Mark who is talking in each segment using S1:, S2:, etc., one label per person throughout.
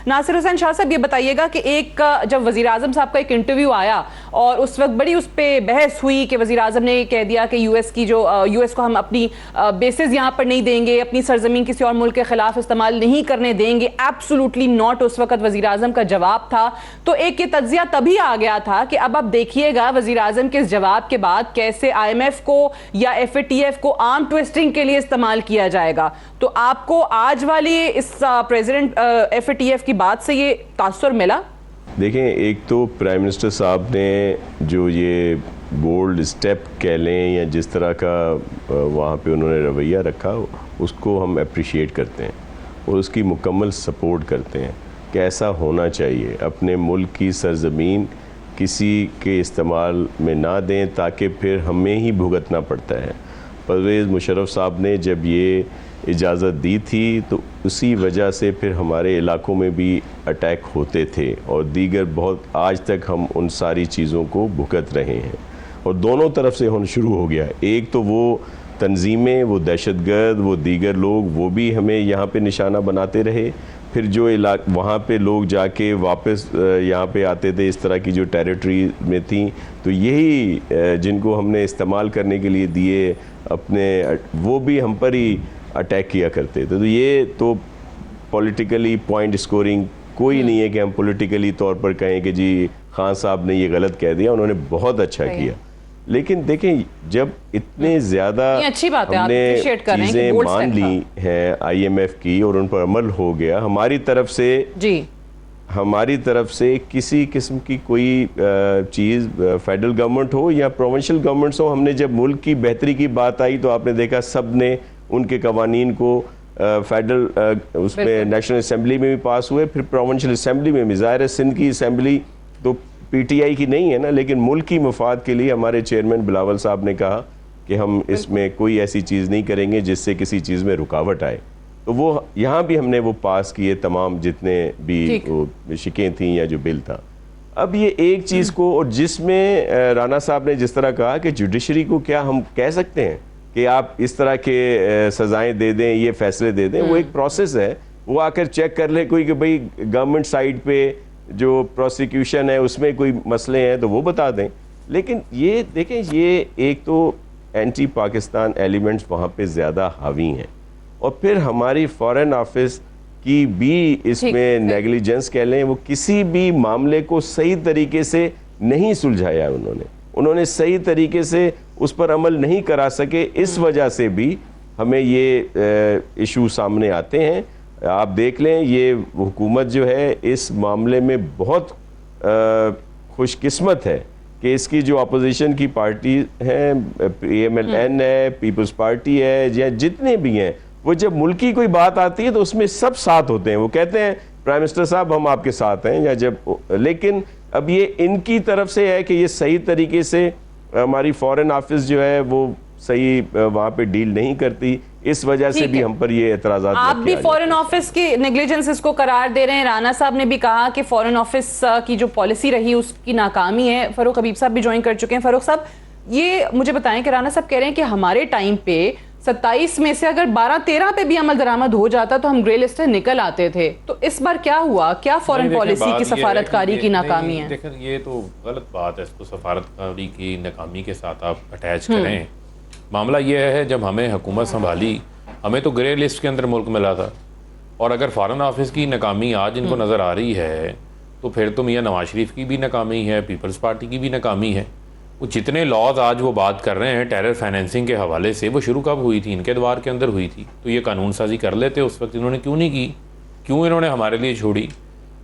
S1: नासिर हुसैन शाह साहब, ये बताइएगा कि एक जब वज़ीर आज़म साहब का एक इंटरव्यू आया और उस वक्त बड़ी उस पर बहस हुई कि वज़ीर आज़म ने कह दिया कि यूएस को हम अपनी बेसिस यहाँ पर नहीं देंगे, अपनी सरजमीन किसी और मुल्क के खिलाफ इस्तेमाल नहीं करने देंगे, एब्सोल्युटली नॉट उस वक्त वज़ीर आज़म का जवाब था। तो एक ये तज्जिया तभी आ गया था कि अब आप देखिएगा वज़ीर आज़म के इस जवाब के बाद कैसे IMF को या FATF को आर्म ट्विस्टिंग के लिए इस्तेमाल किया जाएगा। तो आपको आज वाली इस प्रेसिडेंट FATF की बात से ये तासुर मिला?
S2: देखें, एक तो प्राइम मिनिस्टर साहब ने जो ये बोल्ड स्टेप कह लें या जिस तरह का वहाँ पे उन्होंने रवैया रखा, उसको हम अप्रिशिएट करते हैं और उसकी मुकम्मल सपोर्ट करते हैं कि ऐसा होना चाहिए। अपने मुल्क की सरजमीन किसी के इस्तेमाल में ना दें ताकि फिर हमें ही भुगतना पड़ता है। परवेज़ मुशर्रफ साहब ने जब ये इजाज़त दी थी तो उसी वजह से फिर हमारे इलाकों में भी अटैक होते थे और दीगर बहुत, आज तक हम उन सारी चीज़ों को भुगत रहे हैं और दोनों तरफ से होना शुरू हो गया। एक तो वो तंजीमें, वो दहशतगर्द, वो दीगर लोग, वो भी हमें यहाँ पे निशाना बनाते रहे। फिर जो वहाँ पे लोग जाके वापस यहाँ पे आते थे, इस तरह की जो टेरिटरी में थी, तो यही जिनको हमने इस्तेमाल करने के लिए दिए अपने, वो भी हम पर ही अटैक किया करते थे। तो ये तो पॉलिटिकली पॉइंट स्कोरिंग कोई नहीं है कि हम पॉलिटिकली तौर पर कहें कि जी खान साहब ने ये गलत कह दिया, उन्होंने बहुत अच्छा किया। लेकिन देखें, जब इतने ज़्यादा हमने चीज़ें मान ली हैं IMF की और उन पर अमल हो गया, हमारी तरफ से किसी किस्म की कोई चीज़, फेडरल गवर्नमेंट हो या प्रोविंशियल गवर्नमेंट्स हो, हमने जब मुल्क की बेहतरी की बात आई तो आपने देखा सब ने उनके कवानीन को फेडरल उसमें नेशनल असम्बली में भी पास हुए, फिर प्रोविंशियल असम्बली में भी। ज़ाहिर है सिंध की असम्बली तो PTI की नहीं है ना, लेकिन मुल्क की मफाद के लिए हमारे चेयरमैन बिलावल साहब ने कहा कि हम इसमें कोई ऐसी चीज़ नहीं करेंगे जिससे किसी चीज़ में रुकावट आए। तो वो यहाँ भी हमने वो पास किए तमाम जितने भी शिकें थी या जो बिल था। अब ये एक चीज़ को, और जिसमें राना साहब ने जिस तरह कहा कि जुडिशरी को क्या हम कह सकते हैं कि आप इस तरह के सज़ाएं दे दें, ये फैसले दे दें, वो एक प्रोसेस है। वो आकर चेक कर ले कोई कि भाई गवर्नमेंट साइड पे जो प्रोसिक्यूशन है उसमें कोई मसले हैं तो वो बता दें। लेकिन ये देखें, ये एक तो एंटी पाकिस्तान एलिमेंट्स वहाँ पे ज़्यादा हावी हैं और फिर हमारी फॉरेन ऑफिस की भी इसमें नेग्लिजेंस कह लें, वो किसी भी मामले को सही तरीके से नहीं सुलझाया उन्होंने सही तरीके से उस पर अमल नहीं करा सके। इस वजह से भी हमें ये इशू सामने आते हैं। आप देख लें, ये हुकूमत जो है इस मामले में बहुत खुशकिस्मत है कि इसकी जो अपोजिशन की पार्टी है, PMLN है, पीपल्स पार्टी है, या जितने भी हैं, वो जब मुल्क की कोई बात आती है तो उसमें सब साथ होते हैं। वो कहते हैं प्राइम मिनिस्टर साहब हम आपके साथ हैं, या जब, लेकिन अब ये इनकी तरफ से है कि ये सही तरीके से हमारी फॉरेन ऑफिस जो है वो सही वहाँ पे डील नहीं करती। इस वजह से भी हम पर ये एतराज़ात।
S1: आप भी फॉरेन ऑफिस की नेग्लिजेंस को करार दे रहे हैं। राना साहब ने भी कहा कि फॉरेन ऑफिस की जो पॉलिसी रही उसकी नाकामी है। फरूख हबीब साहब भी ज्वाइन कर चुके हैं। फरूख साहब, ये मुझे बताएं कि राना साहब कह रहे हैं कि हमारे टाइम पे 27 में से अगर 12-13 पे भी अमल दरामद हो जाता तो हम ग्रे लिस्ट से निकल आते थे। तो इस बार क्या हुआ? क्या फॉरेन पॉलिसी की सफारतकारी की नाकामी है?
S3: देखें, ये तो गलत बात है, इसको सफारतकारी की नाकामी के साथ आप अटैच करें। मामला ये है, जब हमें हुकूमत संभाली हमें तो ग्रे लिस्ट के अंदर मुल्क मिला था, और अगर फॉरेन ऑफिस की नाकामी आज इनको नज़र आ रही है तो फिर तो मियां नवाज शरीफ की भी नाकामी है, पीपल्स पार्टी की भी नाकामी है। वो जितने लॉज आज वो बात कर रहे हैं टेरर फाइनेंसिंग के हवाले से, वो शुरू कब हुई थी? इनके दवार के अंदर हुई थी। तो ये कानून साजी कर लेते उस वक्त, इन्होंने क्यों नहीं की? क्यों इन्होंने हमारे लिए छोड़ी?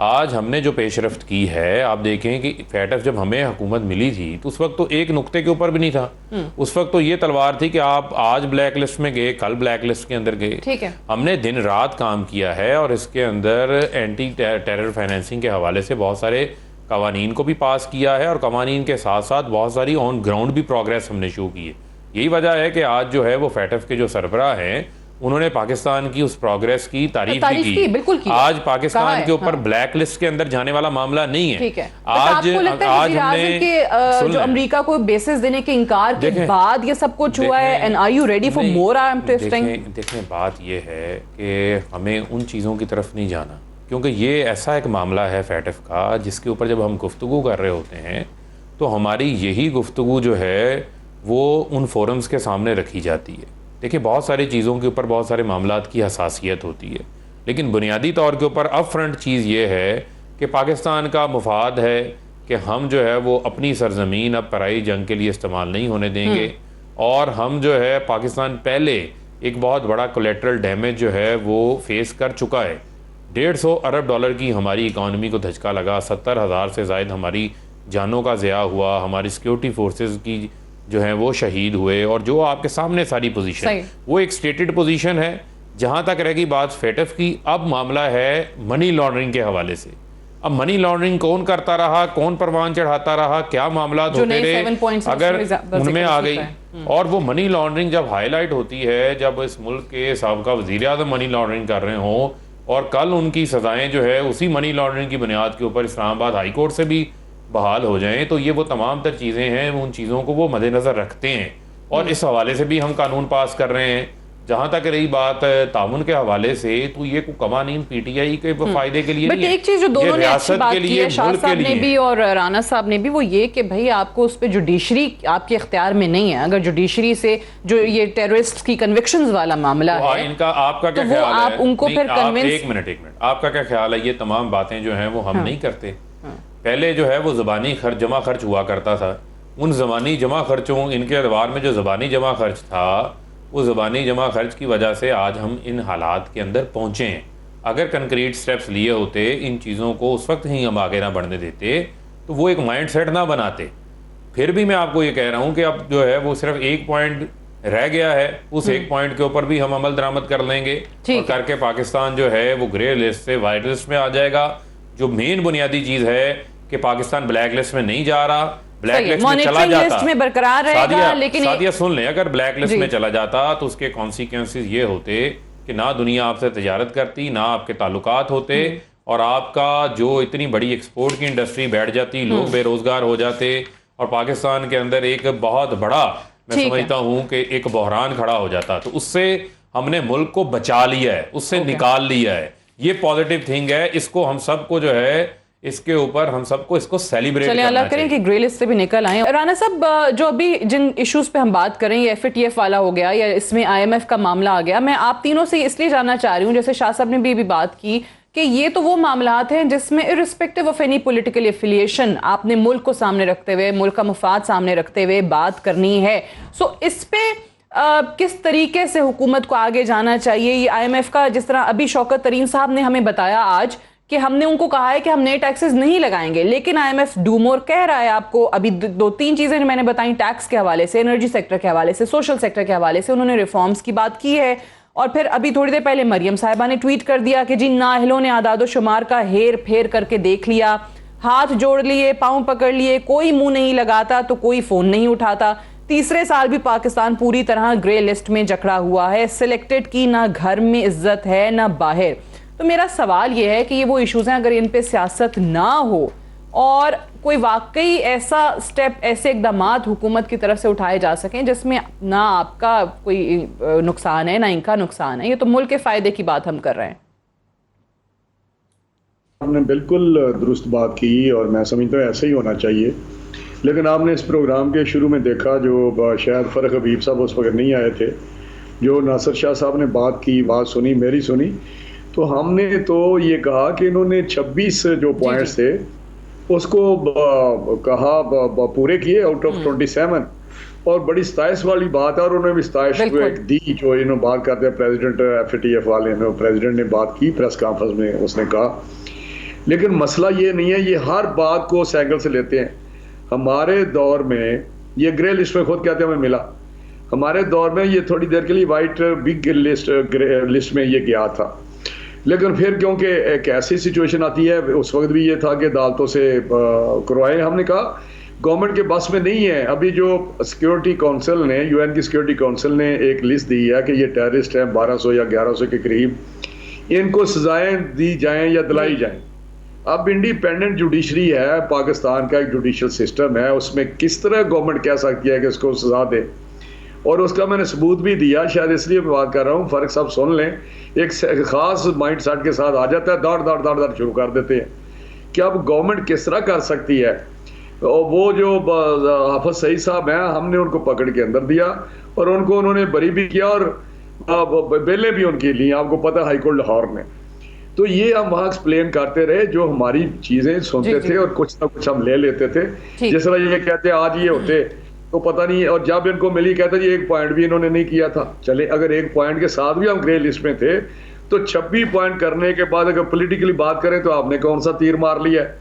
S3: आज हमने जो पेशरफ्त की है, आप देखें कि FATF जब हमें हुकूमत मिली थी तो उस वक्त तो एक नुक्ते के ऊपर भी नहीं था। उस वक्त तो ये तलवार थी कि आप आज ब्लैक लिस्ट में गए, कल ब्लैक लिस्ट के अंदर गए।
S1: ठीक है,
S3: हमने दिन रात काम किया है और इसके अंदर एंटी टेरर फाइनेंसिंग के हवाले से बहुत सारे कवानीन को भी पास किया है और कवानीन के साथ साथ बहुत सारी ऑन ग्राउंड भी प्रोग्रेस हमने शो की है। यही वजह है कि आज जो है वो FATF के जो सरबराह हैं उन्होंने पाकिस्तान की उस प्रोग्रेस की तारीफ भी की।
S1: बिल्कुल की।
S3: आज पाकिस्तान के ऊपर ब्लैक लिस्ट के अंदर जाने वाला मामला नहीं है।
S1: ठीक है।
S3: आज
S1: हमने जो अमेरिका को बेसिस देने के इनकार के बाद ये सब कुछ हुआ है, and are you ready for more arm twisting?
S3: देखें, बात ये है कि हमें उन चीज़ों की तरफ नहीं जाना क्योंकि ये ऐसा एक मामला है फैटफ का जिसके ऊपर जब हम गुफ्तगू कर रहे होते हैं तो हमारी यही गुफ्तगू जो है वो उन फोरम्स के सामने रखी जाती है। देखिए, बहुत सारी चीज़ों के ऊपर बहुत सारे मामलात की हसासियत होती है, लेकिन बुनियादी तौर के ऊपर अप फ्रंट चीज़ ये है कि पाकिस्तान का मुफाद है कि हम जो है वो अपनी सरजमीन अब पराई जंग के लिए इस्तेमाल नहीं होने देंगे, और हम जो है पाकिस्तान पहले एक बहुत बड़ा कोलेट्रल डैमेज जो है वो फेस कर चुका है। 150 अरब डॉलर की हमारी इकॉनमी को धचका लगा, 70,000 से ज़ायद हमारी जानों का ज़िया हुआ, हमारी सिक्योरिटी फोर्सेस की जो है वो शहीद हुए, और जो आपके सामने सारी पोजीशन वो एक स्टेटेड पोजीशन है। जहाँ तक रहेगी बात फैटफ की, अब मामला है मनी लॉन्ड्रिंग के हवाले से। अब मनी लॉन्ड्रिंग कौन करता रहा, कौन परवान चढ़ाता रहा, क्या मामला होते रहे, अगर उनमें आ गई, और वो मनी लॉन्ड्रिंग जब हाईलाइट होती है, जब इस मुल्क के साबका वज़ीर आज़म मनी लॉन्ड्रिंग कर रहे हों और कल उनकी सज़ाएं जो है उसी मनी लॉन्ड्रिंग की बुनियाद के ऊपर इस्लामाबाद हाई कोर्ट से भी बहाल हो जाएं, तो ये वो तमाम तर चीज़ें हैं, उन चीज़ों को वो मद्देनज़र रखते हैं, और इस हवाले से भी हम कानून पास कर रहे हैं। जहाँ तक रही बात ताउन के हवाले से, तो ये कोई कवानीन पीटीआई के फायदे के लिए नहीं है,
S1: एक चीज जो दोनों ने अच्छी बात की है, शाह साहब ने भी और राना साहब ने भी, वो ये कि भाई आपको उस पर जुडिशरी आपके इख्तियार में नहीं है। अगर जुडिशरी से जो ये टेररिस्ट की कन्विक्शंस वाला मामला है, इनका आपका क्या ख्याल है? आप उनको फिर कन्विंस,
S3: एक मिनट, आपका क्या ख्याल है? ये तमाम बातें जो हैं वो हम नहीं करते। पहले जो है वो ज़बानी खर्च जमा खर्च हुआ करता था, उन ज़बानी जमा खर्चों, इनके अदवार में जो ज़बानी जमा खर्च था, वो ज़बानी जमा खर्च की वजह से आज हम इन हालात के अंदर पहुँचे हैं। अगर कंक्रीट स्टेप्स लिए होते, इन चीज़ों को उस वक्त ही हम आगे ना बढ़ने देते, तो वो एक माइंड सेट ना बनाते। फिर भी मैं आपको ये कह रहा हूँ कि अब जो है वो सिर्फ एक पॉइंट रह गया है, उस एक पॉइंट के ऊपर भी हम अमल दरामद कर लेंगे, और करके पाकिस्तान जो है वो ग्रे लिस्ट से वाइट लिस्ट में आ जाएगा। जो मेन बुनियादी चीज़ है कि पाकिस्तान ब्लैक लिस्ट में नहीं जा रहा, ब्लैक लिस्ट में चला जाता,
S1: में बरकरार रहेगा, लेकिन
S3: सादिया सुन ले, अगर ब्लैक लिस्ट में चला जाता तो उसके कॉन्सिक्वेंसेस ये होते कि ना दुनिया आपसे तजारत करती, ना आपके ताल्लुकात होते, और आपका जो इतनी बड़ी एक्सपोर्ट की इंडस्ट्री बैठ जाती, लोग बेरोजगार हो जाते, और पाकिस्तान के अंदर एक बहुत बड़ा, मैं समझता हूँ कि एक बहरान खड़ा हो जाता। तो उससे हमने मुल्क को बचा लिया है, उससे निकाल लिया है। ये पॉजिटिव थिंग है, इसको हम सबको जो है इसके ऊपर हम सबको इसको सेलिब्रेट करना चाहिए।
S1: अल्लाह करें कि ग्रे लिस्ट से भी निकल आए। राना साहब, जो अभी जिन इश्यूज पे हम बात करें, ये FATF वाला हो गया या इसमें IMF का मामला आ गया, मैं आप तीनों से इसलिए जानना चाह रही हूँ, जैसे शाह साहब ने भी बात की कि ये तो वो मामलात हैं जिसमें irrespective of any political affiliation आपने मुल्क को सामने रखते हुए, मुल्क का मुफाद सामने रखते हुए बात करनी है। सो इस पे किस तरीके से हुकूमत को आगे जाना चाहिए? ये IMF का, जिस तरह अभी शौकत तरीन साहब ने हमें बताया आज कि हमने उनको कहा है कि हम नए टैक्सेस नहीं लगाएंगे, लेकिन IMF डू मोर कह रहा है आपको। अभी 2-3 चीजें मैंने बताई, टैक्स के हवाले से, एनर्जी सेक्टर के हवाले से, सोशल सेक्टर के हवाले से उन्होंने रिफॉर्म्स की बात की है। और फिर अभी थोड़ी देर पहले मरियम साहिबा ने ट्वीट कर दिया कि जी नाअहलों ने आदादो शुमार का हेर फेर करके देख लिया, हाथ जोड़ लिए, पांव पकड़ लिए, कोई मुंह नहीं लगाता तो कोई फोन नहीं उठाता। तीसरे साल भी पाकिस्तान पूरी तरह ग्रे लिस्ट में जकड़ा हुआ है, सिलेक्टेड की ना घर में इज्जत है ना बाहर। तो मेरा सवाल यह है कि ये वो इश्यूज हैं, अगर इन पे सियासत ना हो और कोई वाकई ऐसा स्टेप, ऐसे इकदामात हुकूमत की तरफ से उठाए जा सकें जिसमें ना आपका कोई नुकसान है ना इनका नुकसान है, ये तो मुल्क के फायदे की बात हम कर रहे हैं।
S4: आपने बिल्कुल दुरुस्त बात की और मैं समझता हूँ ऐसे ही होना चाहिए। लेकिन आपने इस प्रोग्राम के शुरू में देखा, जो शायद फ़र्क हबीब साहब उस वक्त नहीं आए थे, जो नासिर शाह साहब ने बात की, बात सुनी, मेरी सुनी, तो हमने तो ये कहा कि इन्होंने 26 जो पॉइंट्स थे उसको कहा पूरे किए आउट ऑफ 27, और बड़ी सताइश वाली बात है। और उन्होंने भी सताइश दी, जो इन्होंने बात करते हैं प्रेसिडेंट FATF वाले ने, प्रेसिडेंट ने बात की प्रेस कॉन्फ्रेंस में, उसने कहा। लेकिन मसला ये नहीं है, ये हर बात को सैंगल से लेते हैं। हमारे दौर में ये ग्रे लिस्ट में खुद कहते हैं हमें मिला, हमारे दौर में ये थोड़ी देर के लिए white big list grey list में ये गया था। लेकिन फिर क्योंकि एक ऐसी सिचुएशन आती है, उस वक्त भी ये था कि अदालतों से करवाए, हमने कहा गवर्नमेंट के बस में नहीं है। अभी जो सिक्योरिटी काउंसिल ने, UN की सिक्योरिटी काउंसिल ने एक लिस्ट दी है कि ये टेररिस्ट हैं 1200 या 1100 के करीब, इनको सजाएं दी जाएं या दिलाई जाएं। अब इंडिपेंडेंट जुडिशरी है, पाकिस्तान का एक जुडिशल सिस्टम है, उसमें किस तरह गवर्नमेंट कह सकती है कि इसको सजा दे। और उसका मैंने सबूत भी दिया, शायद इसलिए मैं बात कर रहा हूँ, फारूक साहब सुन लें। एक खास माइंड सेट के साथ आ जाता है, दौड़ दौड़ दौड़ दौड़ शुरू कर देते हैं कि अब गवर्नमेंट किस तरह कर सकती है। और वो जो हाफिज सईद साहब हैं, हमने उनको पकड़ के अंदर दिया और उनको उन्होंने बरी भी किया और बेलें भी उनकी ली, आपको पता हाई कोर्ट लाहौर में। तो ये हम वहाँ एक्सप्लेन करते रहे, जो हमारी चीजें सुनते थे और कुछ ना कुछ हम ले लेते थे। जिस तरह ये कहते आज ये होते तो पता नहीं, और जब इनको मिली कहते जी एक पॉइंट भी इन्होंने नहीं किया था। चले अगर एक पॉइंट के साथ भी हम ग्रे लिस्ट में थे तो 26 पॉइंट करने के बाद अगर पॉलिटिकली बात करें तो आपने कौन सा तीर मार लिया है।